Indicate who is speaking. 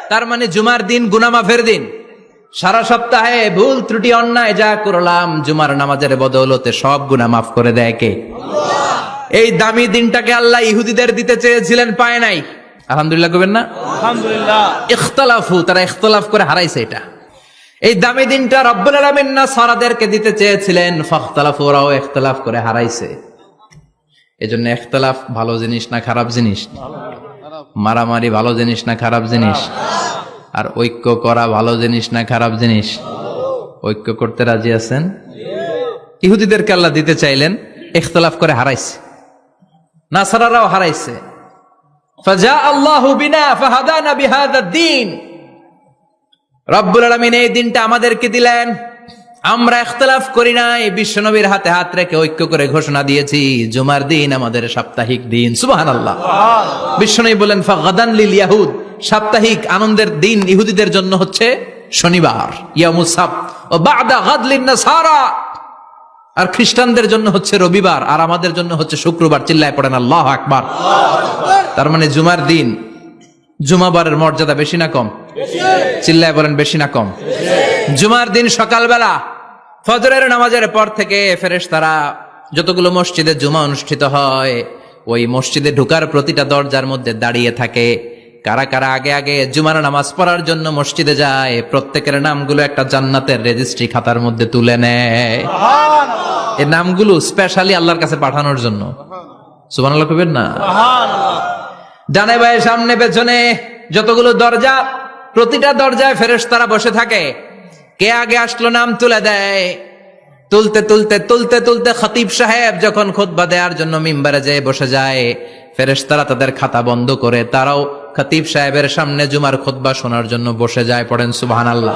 Speaker 1: তার মানে জুমার দিন গুনাহ মাফের দিন। সারা সপ্তাহে ভুল ত্রুটি অন্যায় যা করলাম জুমার নামাজের বদৌলতে সব গুনাহ মাফ করে দেয় কে? এই দামি দিনটাকে আল্লাহ ইহুদিদের দিতে চেয়েছিলেন, পায় নাই। আলহামদুলিল্লাহ কইবেন না?
Speaker 2: আলহামদুলিল্লাহ।
Speaker 1: ইখতিলাফু, তারা ইখতিলাফ করে হারাইছে এটা। এই দামি দিনটা রব্বুল আলামিন নাসারাদেরকে দিতে চেয়েছিলেন, ফাখতালাফু, ওরাও ইখতিলাফ করে হারাইছে। এজন্য ইখতিলাফ ভালো জিনিস না খারাপ জিনিস? মারামারি ভালো জিনিস না খারাপ জিনিস? আর ঐক্য করা ভালো জিনিস না খারাপ জিনিস? ঐক্য করতে রাজি আছেন? ইহুদিদেরকে আল্লাহ দিতে চাইলেন, ইখতিলাফ করে হারাইছে। নাসারারাও হারাইছে। ফাজা আল্লাহু বিনা ফাহাদানা বিহাদা দ্বীন। রব্বুল আলামিন এই দিনটা আমাদেরকে দিলেন, আমরা ইখতিলাফ করি নাই, বিশ্বনবীর হাতে হাত রেখে ঐক্য করে ঘোষণা দিয়েছি জুমার দিন আমাদের সাপ্তাহিক দিন। সুবহানাল্লাহ। বিশ্বনবী বলেন ফাগাদান লিল ইয়াহুদ, সাপ্তাহিক আনন্দের দিন ইহুদিদের জন্য হচ্ছে শনিবার, ইয়ামুস সাbt, ও বা'দা গাদ লিন নাসারা, আর খ্রিস্টানদের জন্য হচ্ছে রবিবার, আর আমাদের জন্য হচ্ছে শুক্রবার। চিল্লায় পড়েন আল্লাহু আকবার। তার মানে জুমার দিন, জুমাবারের মর্যাদা বেশি না কম? চিল্লায় বলেন বেশি না কম? জুমার দিন সকালবেলা ফজরের নামাজের পর থেকে ফেরেশতারা যতগুলো মসজিদে জুমা অনুষ্ঠিত হয় ওই মসজিদে ঢোকার প্রতিটা দরজার মধ্যে দাঁড়িয়ে থাকে। কারা কারা আগে আগে জুমার নামাজ পড়ার জন্য মসজিদে যায়, প্রত্যেকের নামগুলো একটা জান্নাতের রেজিস্ট্রি খাতার মধ্যে তুলে নেয়। এই নামগুলো স্পেশালি আল্লাহর কাছে পাঠানোর জন্য। সুবহানাল্লাহ কইবেন না? ডানে বায়ে সামনে পেছনে যতগুলো দরজা, প্রতিটা দরজায় ফেরেশতারা বসে থাকে। কে আগে আসলো নাম তুলে দেয়। তুলতে তুলতে তুলতে তুলতে খতিব সাহেব যখন খুতবা দেওয়ার জন্য মিম্বারে যেয়ে বসে যায়, ফেরেশতারা তাদের খাতা বন্ধ করে তারাও খতিব সাহেবের সামনে জুমার খুতবা শোনার জন্য বসে যায়। পড়েন সুবহানাল্লাহ।